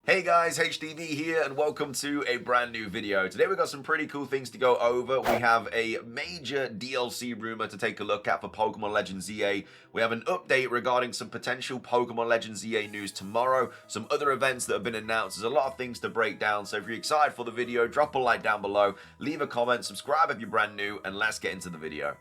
Hey guys, HDV here and welcome to a brand new video. Today we've got some pretty cool things to go over. We have a major DLC rumor to take a look at for Pokemon Legends EA. We have an update regarding some potential Pokemon Legends EA news tomorrow, some other events that have been announced. There's a lot of things to break down, so if you're excited for the video, drop a like down below, leave a comment, subscribe if you're brand new, and let's get into the video.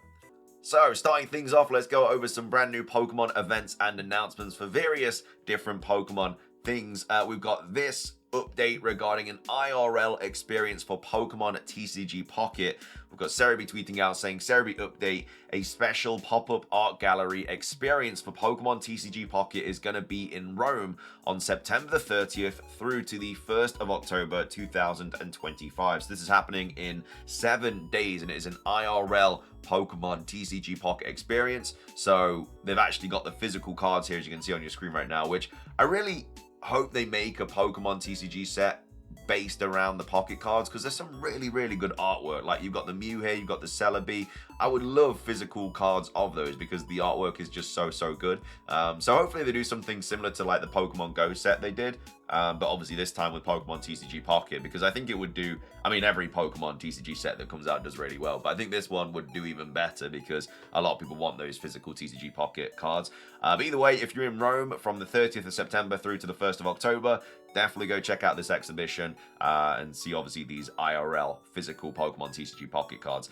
So, starting things off, let's go over some brand new Pokemon events and announcements for various different Pokemon things. We've got this update regarding an IRL experience for Pokemon TCG Pocket. We've got Cerebi tweeting out saying, Cerebi update, a special pop-up art gallery experience for Pokemon TCG Pocket is going to be in Rome on September the 30th through to the 1st of October 2025. So this is happening in 7 days and it is an IRL Pokemon TCG Pocket experience. So they've actually got the physical cards here, as you can see on your screen right now, which I really hope they make a Pokemon TCG set based around the pocket cards, because there's some really good artwork. Like, you've got the Mew here, you've got the Celebi. I would love physical cards of those because the artwork is just so good. So hopefully they do something similar to like the Pokemon Go set they did, but obviously this time with Pokemon TCG Pocket, because I think it would do, I mean, every Pokemon TCG set that comes out does really well, but I think this one would do even better because a lot of people want those physical TCG Pocket cards. But either way, if you're in Rome from the 30th of September through to the 1st of October, definitely go check out this exhibition and see obviously these IRL physical Pokemon TCG Pocket cards.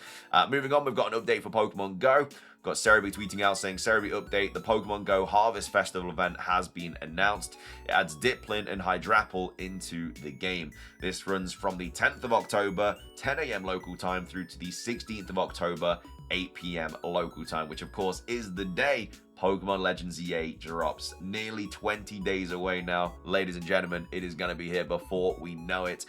Moving on, we've got an update for Pokemon Go. We've got Cerebi tweeting out saying, Cerebi update, the Pokemon Go Harvest Festival event has been announced. It adds Diplin and Hydrapple into the game. This runs from the 10th of October, 10 AM local time, through to the 16th of October, 8 PM local time, which of course is the day Pokemon Legends EA drops. Nearly 20 days away now. Ladies and gentlemen, it is going to be here before we know it.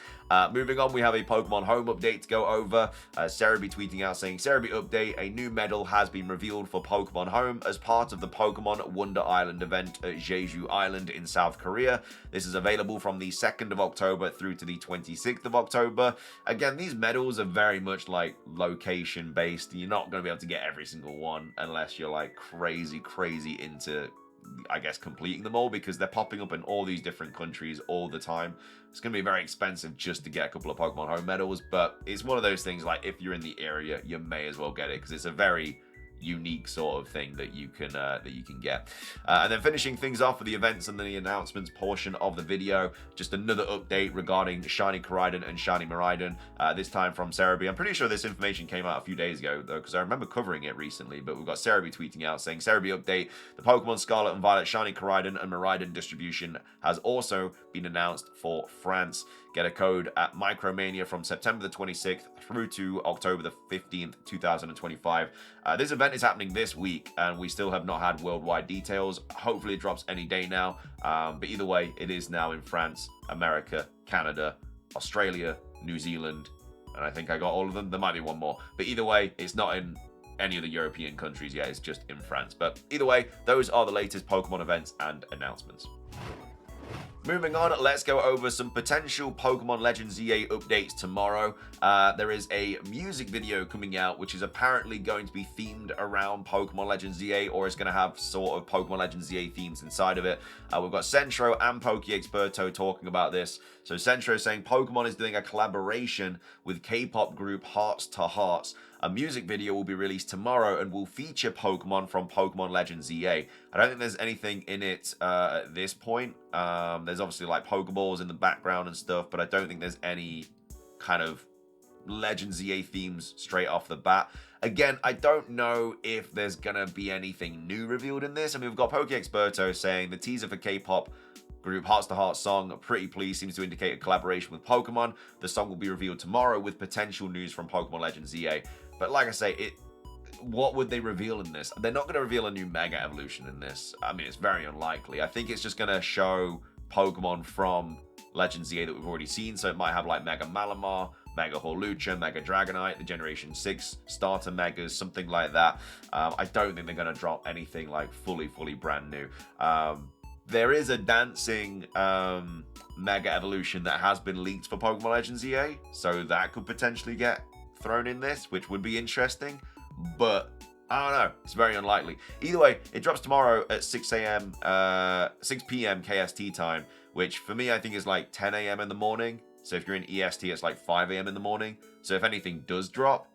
Moving on, we have a Pokemon Home update to go over. Cerebi tweeting out saying, Cerebi update, a new medal has been revealed for Pokemon Home as part of the Pokemon Wonder Island event at Jeju Island in South Korea. This is available from the 2nd of October through to the 26th of October. Again, these medals are very much like location based. You're not going to be able to get every single one unless you're like crazy into, I guess, completing them all, because they're popping up in all these different countries all the time. It's going to be very expensive just to get a couple of Pokemon Home medals, but it's one of those things like if you're in the area, you may as well get it because it's a very unique sort of thing that you can get. And then finishing things off with the events and the announcements portion of the video, just another update regarding Shiny Koraidon and Shiny Miraidon, this time from Cerebi. I'm pretty sure this information came out a few days ago though, because I remember covering it recently, but we've got Cerebi tweeting out saying, Cerebi update, the Pokemon Scarlet and Violet Shiny Koraidon and Miraidon distribution has also been announced for France. Get a code at Micromania from September the 26th through to October the 15th, 2025. This event is happening this week, and we still have not had worldwide details. Hopefully it drops any day now, but either way, it is now in France, America, Canada, Australia, New Zealand, and I think I got all of them. There might be one more, but either way, it's not in any of the European countries yet. It's just in France. But either way, those are the latest Pokemon events and announcements. Moving on, let's go over some potential Pokemon Legends EA updates tomorrow. There is a music video coming out, which is apparently going to be themed around Pokemon Legends EA, or it's going to have sort of Pokemon Legends EA themes inside of it. We've got Centro and PokeExperto talking about this. So Centro saying Pokemon is doing a collaboration with K-pop group Hearts to Hearts. A music video will be released tomorrow and will feature Pokemon from Pokemon Legends EA. I don't think there's anything in it at this point. There's obviously like Pokeballs in the background and stuff, but I don't think there's any kind of Legends EA themes straight off the bat. Again, I don't know if there's gonna be anything new revealed in this. I mean, we've got PokeExperto saying the teaser for K-pop group Hearts to Hearts song Pretty Please seems to indicate a collaboration with Pokemon. The song will be revealed tomorrow with potential news from Pokemon Legends EA. But like I say, what would they reveal in this? They're not going to reveal a new Mega Evolution in this. I mean, it's very unlikely. I think it's just going to show Pokemon from Legends EA that we've already seen. So it might have like Mega Malamar, Mega Hawlucha, Mega Dragonite, the Generation 6 starter Megas, something like that. I don't think they're going to drop anything like fully brand new. There is a dancing Mega Evolution that has been leaked for Pokemon Legends EA. So that could potentially get thrown in this, which would be interesting, but I don't know, it's very unlikely. Either way, it drops tomorrow at 6 p.m. KST time, which for me I think is like 10 a.m. in the morning. So if you're in EST, it's like 5 a.m. in the morning. So if anything does drop,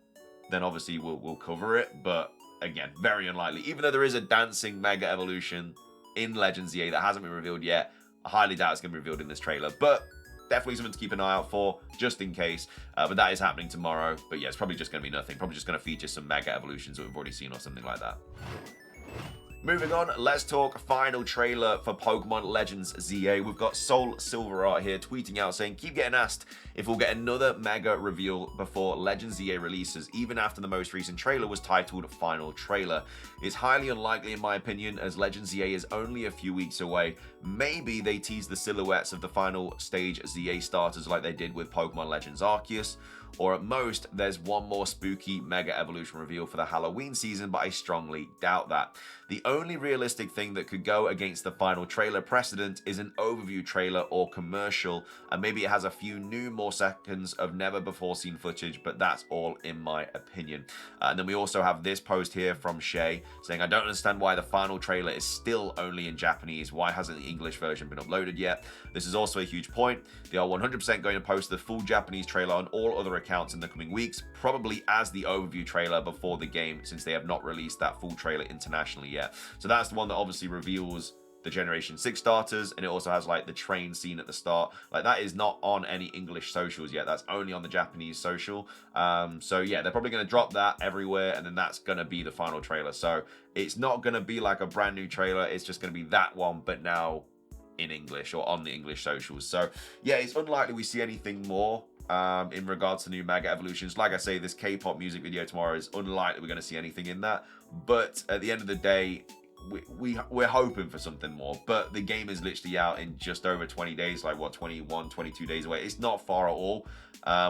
then obviously we'll cover it. But again, very unlikely. Even though there is a dancing Mega Evolution in Legends EA that hasn't been revealed yet, I highly doubt it's going to be revealed in this trailer. But definitely something to keep an eye out for, just in case. But that is happening tomorrow. But yeah, it's probably just going to be nothing. Probably just going to feature some Mega Evolutions that we've already seen or something like that. Moving on, let's talk final trailer for Pokemon Legends ZA. We've got Soul Silver Art here tweeting out saying, keep getting asked if we'll get another mega reveal before Legends ZA releases, even after the most recent trailer was titled Final Trailer. It's highly unlikely in my opinion, as Legends ZA is only a few weeks away. Maybe they tease the silhouettes of the final stage ZA starters like they did with Pokemon Legends Arceus, or at most, there's one more spooky Mega Evolution reveal for the Halloween season, but I strongly doubt that. The only realistic thing that could go against the final trailer precedent is an overview trailer or commercial, and maybe it has a few new more seconds of never-before-seen footage, but that's all in my opinion. And then we also have this post here from Shay saying, I don't understand why the final trailer is still only in Japanese. Why hasn't the English version been uploaded yet? This is also a huge point. They are 100% going to post the full Japanese trailer on all other accounts in the coming weeks, probably as the overview trailer before the game, since they have not released that full trailer internationally yet. So that's the one that obviously reveals the Generation 6 starters, and it also has like the train scene at the start. Like that is not on any English socials yet. That's only on the Japanese social. So yeah, they're probably going to drop that everywhere, and then that's going to be the final trailer. So it's not going to be like a brand new trailer. It's just going to be that one, but now in English or on the English socials. So yeah, it's unlikely we see anything more in regards to new Mega Evolutions. Like I say, this K-pop music video tomorrow is unlikely we're going to see anything in that. But at the end of the day, we're hoping for something more. But the game is literally out in just over 20 days, like what, 21, 22 days away. It's not far at all.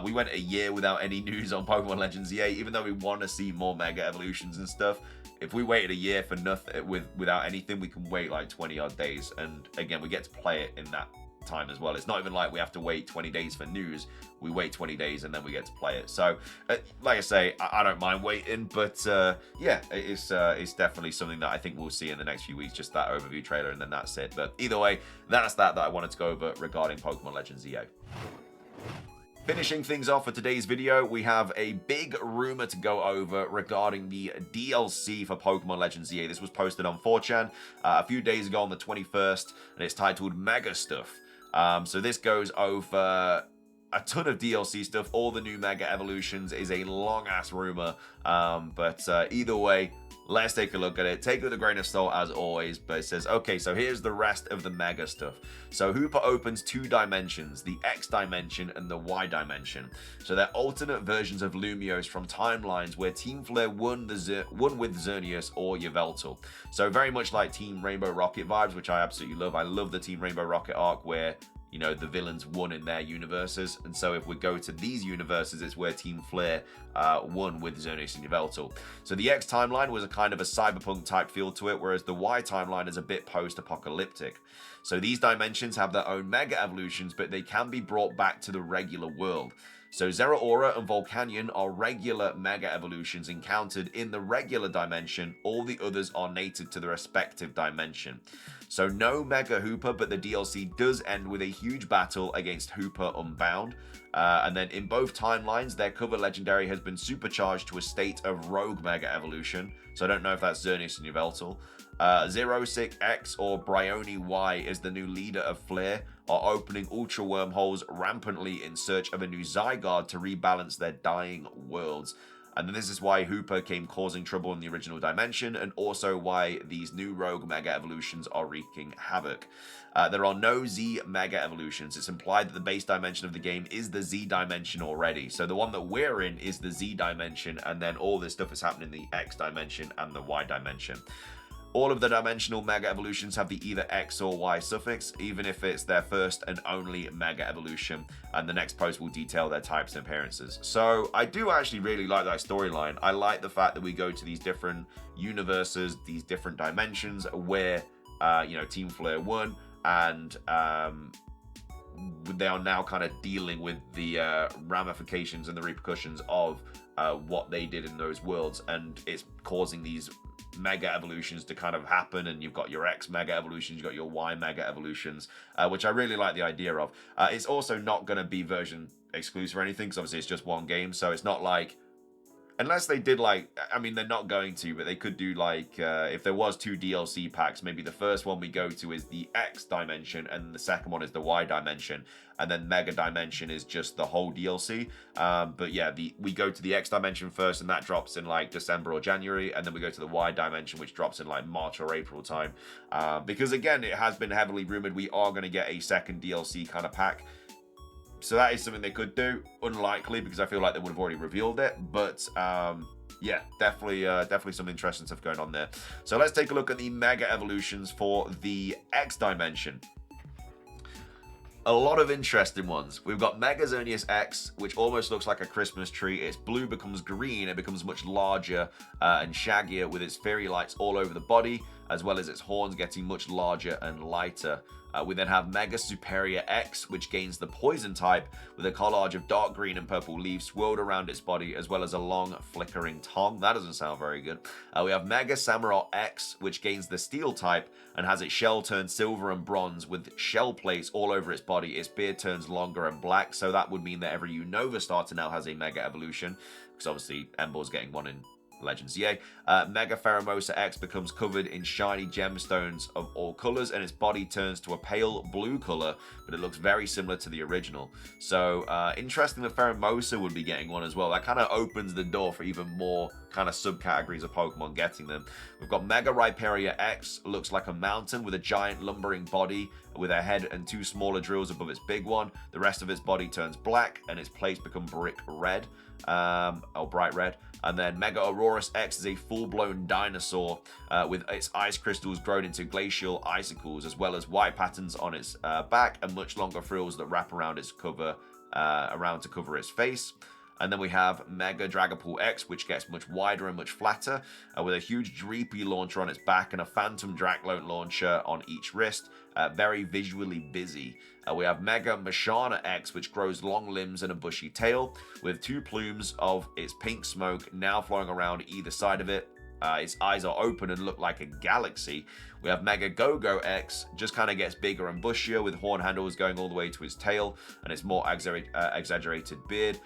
We went a year without any news on Pokemon Legends EA, even though we want to see more Mega Evolutions and stuff. If we waited a year for nothing, without anything, we can wait like 20 odd days. And again, we get to play it in that time as well. It's not even like we have to wait 20 days for news. We wait 20 days and then we get to play it. So like I say, I don't mind waiting, but yeah, it's definitely something that I think we'll see in the next few weeks, just that overview trailer, and then that's it. But either way, that's that I wanted to go over regarding Pokemon Legends EA. Finishing things off for today's video, we have a big rumor to go over regarding the DLC for Pokemon Legends EA. This was posted on 4chan a few days ago on the 21st, and it's titled Mega Stuff. So this goes over a ton of DLC stuff, all the new Mega Evolutions. Is a long-ass rumor, but either way, let's take a look at it. Take it with a grain of salt as always, but it says, okay, so here's the rest of the Mega stuff. So Hooper opens 2 dimensions, the X dimension and the Y dimension. So they're alternate versions of Lumiose from timelines where Team Flare won with Xerneas or Yveltal. So very much like Team Rainbow Rocket vibes, which I absolutely love. I love the Team Rainbow Rocket arc where, you know, the villains won in their universes. And so if we go to these universes, it's where Team Flare won with Xerneas and Yveltal. So the X timeline was a kind of a cyberpunk type feel to it, whereas the Y timeline is a bit post-apocalyptic. So these dimensions have their own Mega Evolutions, but they can be brought back to the regular world. So Zeraora and Volcanion are regular Mega Evolutions encountered in the regular dimension. All the others are native to the respective dimension. So no Mega Hooper, but the DLC does end with a huge battle against Hooper Unbound. And then in both timelines, their cover legendary has been supercharged to a state of Rogue Mega Evolution. So I don't know if that's Xerneas and Yveltal. Xerosic X or Bryony Y is the new leader of Flare, are opening ultra wormholes rampantly in search of a new Zygarde to rebalance their dying worlds. And then this is why Hooper came causing trouble in the original dimension, and also why these new Rogue Mega Evolutions are wreaking havoc. There are no Z Mega Evolutions. It's implied that the base dimension of the game is the Z dimension already. So the one that we're in is the Z dimension, and then all this stuff is happening in the X dimension and the Y dimension. All of the dimensional Mega Evolutions have the either X or Y suffix, even if it's their first and only Mega Evolution, and the next post will detail their types and appearances. So I do actually really like that storyline. I like the fact that we go to these different universes, these different dimensions where, you know, Team Flare won, and they are now kind of dealing with the ramifications and the repercussions of what they did in those worlds, and it's causing these mega evolutions to kind of happen. And you've got your X mega evolutions, you've got your Y mega evolutions, which I really like the idea of. It's also not going to be version exclusive or anything, because obviously it's just one game, so it's not like, unless they did like, I mean, they're not going to, but they could do like, if there was 2 DLC packs, maybe the first one we go to is the X dimension, and the second one is the Y dimension, and then Mega Dimension is just the whole DLC. But yeah, we go to the X dimension first, and that drops in like December or January, and then we go to the Y dimension, which drops in like March or April time. Because again, it has been heavily rumored we are going to get a second DLC kind of pack. So that is something they could do. Unlikely, because I feel like they would have already revealed it. But yeah, definitely some interesting stuff going on there. So let's take a look at the mega evolutions for the X dimension. A lot of interesting ones. We've got Mega Xerneas X, which almost looks like a Christmas tree. Its blue becomes green. It becomes much larger and shaggier, with its fairy lights all over the body, as well as its horns getting much larger and lighter. We then have Mega Superior X, which gains the poison type, with a collage of dark green and purple leaves swirled around its body, as well as a long flickering tongue. That doesn't sound very good. We have Mega Samurott X, which gains the steel type and has its shell turn silver and bronze with shell plates all over its body. Its beard turns longer and black, so that would mean that every Unova starter now has a Mega Evolution, because obviously Embor's getting one in Legends EA. Mega Pheromosa X becomes covered in shiny gemstones of all colors, and its body turns to a pale blue color, but it looks very similar to the original. So interesting that Pheromosa would be getting one as well. That kind of opens the door for even more kind of subcategories of Pokemon getting them. We've got Mega Rhyperia X, looks like a mountain with a giant lumbering body with a head and 2 smaller drills above its big one. The rest of its body turns black, and its plates become brick red, or bright red. And then Mega Aurorus X is a full-blown dinosaur with its ice crystals grown into glacial icicles, as well as white patterns on its back and much longer frills that wrap around its around to cover its face. And then we have Mega Dragapult X, which gets much wider and much flatter, with a huge Dreepy launcher on its back and a Phantom Draclope launcher on each wrist. Very visually busy. We have Mega Mashana X, which grows long limbs and a bushy tail, with 2 plumes of its pink smoke now flowing around either side of it. Its eyes are open and look like a galaxy. We have Mega Go-Go X, just kind of gets bigger and bushier, with horn handles going all the way to its tail and its more exaggerated beard.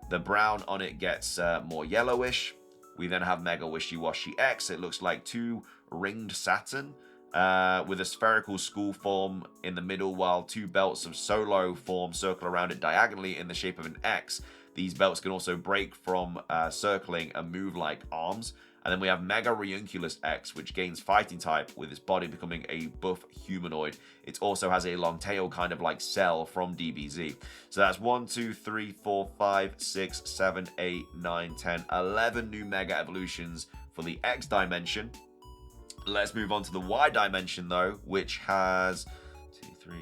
The brown on it gets more yellowish. We then have Mega Wishy-Washy X. It looks like 2 ringed Saturn, with a spherical skull form in the middle, while 2 belts of Solo form circle around it diagonally in the shape of an X. These belts can also break from circling and move like arms. And then we have Mega Reunculus X, which gains fighting type, with its body becoming a buff humanoid. It also has a long tail, kind of like Cell from DBZ. So that's 1, 2, 3, 4, 5, 6, 7, 8, 9, 10, 11 new Mega Evolutions for the X dimension. Let's move on to the Y dimension, though, which has 2, 3,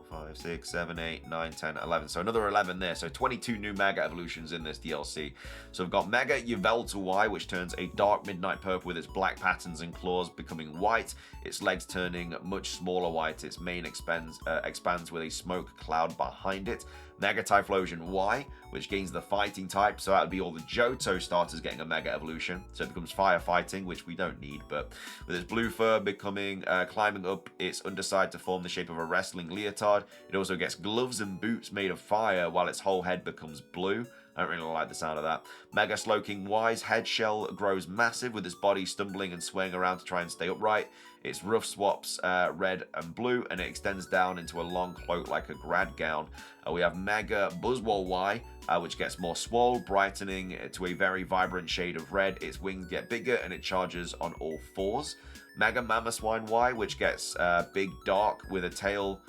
4, 5, 6, 7, 8, 9, 10, 11. So another 11 there. So 22 new Mega Evolutions in this DLC. So we've got Mega Yveltal Y, which turns a dark midnight purple with its black patterns and claws becoming white. Its legs turning much smaller white. Its mane expands with a smoke cloud behind it. Mega Typhlosion Y, which gains the fighting type, so that would be all the Johto starters getting a Mega Evolution. So it becomes firefighting, which we don't need, but with its blue fur becoming climbing up its underside to form the shape of a wrestling leotard. It also gets gloves and boots made of fire, while its whole head becomes blue. I don't really like the sound of that. Mega Slowking Y's head shell grows massive, with its body stumbling and swaying around to try and stay upright. Its roof swaps red and blue, and it extends down into a long cloak like a grad gown. We have Mega Buzzwole Y, which gets more swole, brightening to a very vibrant shade of red. Its wings get bigger, and it charges on all 4s. Mega Mamoswine Y, which gets big dark, with a tail,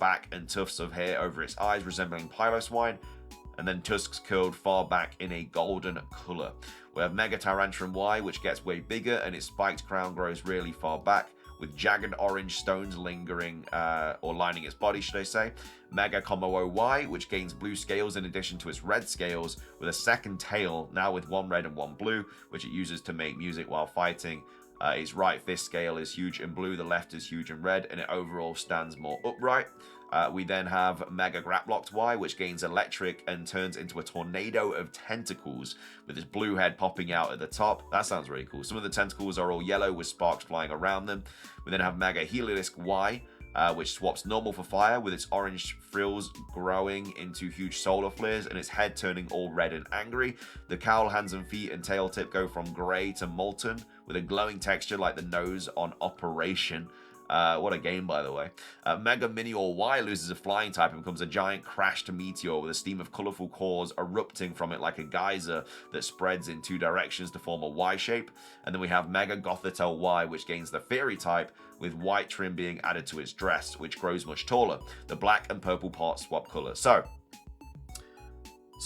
back, and tufts of hair over its eyes, resembling Piloswine, and then tusks curled far back in a golden color. We have Mega Tyrantrum Y, which gets way bigger, and its spiked crown grows really far back, with jagged orange stones lingering, or lining its body, should I say. Mega Komodo Y, which gains blue scales in addition to its red scales, with a second tail, now with 1 red and 1 blue, which it uses to make music while fighting. Its right fist scale is huge in blue, the left is huge in red, and it overall stands more upright. We then have Mega Graplocked Y, which gains electric and turns into a tornado of tentacles with his blue head popping out at the top. That sounds really cool. Some of the tentacles are all yellow with sparks flying around them. We then have Mega Heliolisk Y, which swaps normal for fire with its orange frills growing into huge solar flares and its head turning all red and angry. The cowl, hands and feet and tail tip go from grey to molten with a glowing texture like the nose on Operation. What a game, by the way. Mega Minior Y loses a flying type and becomes a giant crashed meteor with a steam of colourful cores erupting from it like a geyser that spreads in 2 directions to form a Y shape. And then we have Mega Gothitelle Y, which gains the fairy type with white trim being added to its dress, which grows much taller. The black and purple parts swap colour. So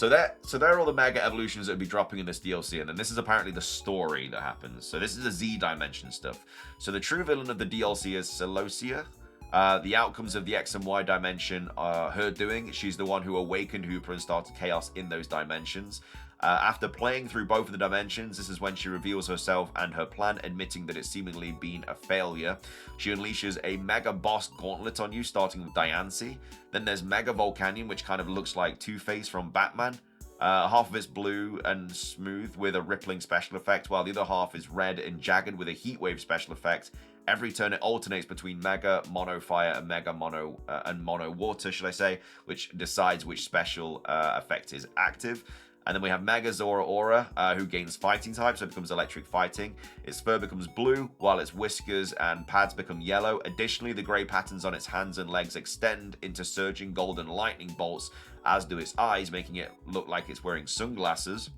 there are all the Mega evolutions that would be dropping in this DLC, and then this is apparently the story that happens. So this is the Z dimension stuff. So the true villain of the DLC is Celosia. The outcomes of the X and Y dimension are her doing. She's the one who awakened Hooper and started chaos in those dimensions. After playing through both of the dimensions, this is when she reveals herself and her plan, admitting that it's seemingly been a failure. She unleashes a Mega Boss Gauntlet on you, starting with Diancie. Then there's Mega Volcanion, which kind of looks like Two-Face from Batman. Half of it's blue and smooth with a rippling special effect, while the other half is red and jagged with a heatwave special effect. Every turn it alternates between Mega Mono Fire and Mega Mono Mono Water, should I say, which decides which special effect is active. And then we have Mega Zora Aura, who gains fighting type, so it becomes electric fighting. Its fur becomes blue, while its whiskers and pads become yellow. Additionally, the grey patterns on its hands and legs extend into surging golden lightning bolts, as do its eyes, making it look like it's wearing sunglasses.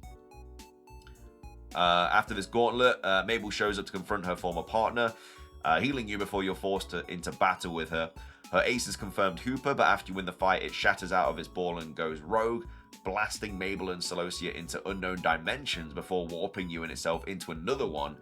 After this gauntlet, Mabel shows up to confront her former partner, healing you before you're forced into battle with her. Her ace is confirmed Hooper, but after you win the fight, it shatters out of its ball and goes rogue, blasting Mabel and Celosia into unknown dimensions before warping you and itself into another one.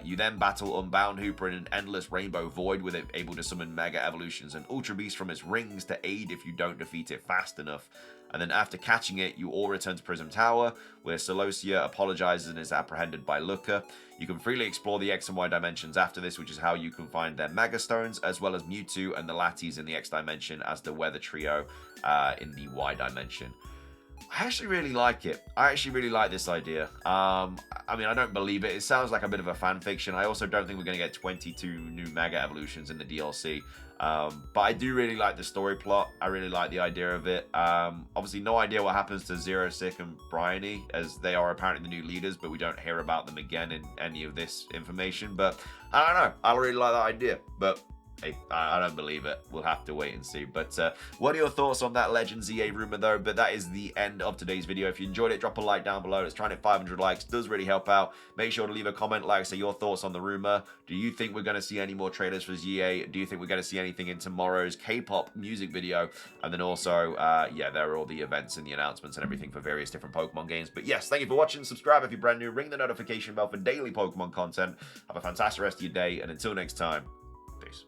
You then battle Unbound Hooper in an endless rainbow void, with it able to summon Mega Evolutions and Ultra Beasts from its rings to aid if you don't defeat it fast enough. And then after catching it, you all return to Prism Tower, where Celosia apologizes and is apprehended by Looker. You can freely explore the X and Y dimensions after this, which is how you can find their Mega Stones, as well as Mewtwo and the Latis in the X dimension as the Weather Trio in the Y dimension. I actually really like it. I actually really like this idea. I mean, I don't believe it. It sounds like a bit of a fan fiction. I also don't think we're going to get 22 new Mega Evolutions in the DLC. But I do really like the story plot. I really like the idea of it. Obviously, no idea what happens to Zero, Sick, and Bryony, as they are apparently the new leaders, but we don't hear about them again in any of this information. But I don't know. I really like that idea. But hey, I don't believe it. We'll have to wait and see. But what are your thoughts on that Legend ZA rumor, though? But that is the end of today's video. If you enjoyed it, drop a like down below. It's trying to hit 500 likes. Does really help out. Make sure to leave a comment, like, say your thoughts on the rumor. Do you think we're going to see any more trailers for ZA? Do you think we're going to see anything in tomorrow's K-pop music video? And then also, yeah, there are all the events and the announcements and everything for various different Pokemon games. But yes, thank you for watching. Subscribe if you're brand new. Ring the notification bell for daily Pokemon content. Have a fantastic rest of your day. And until next time, peace.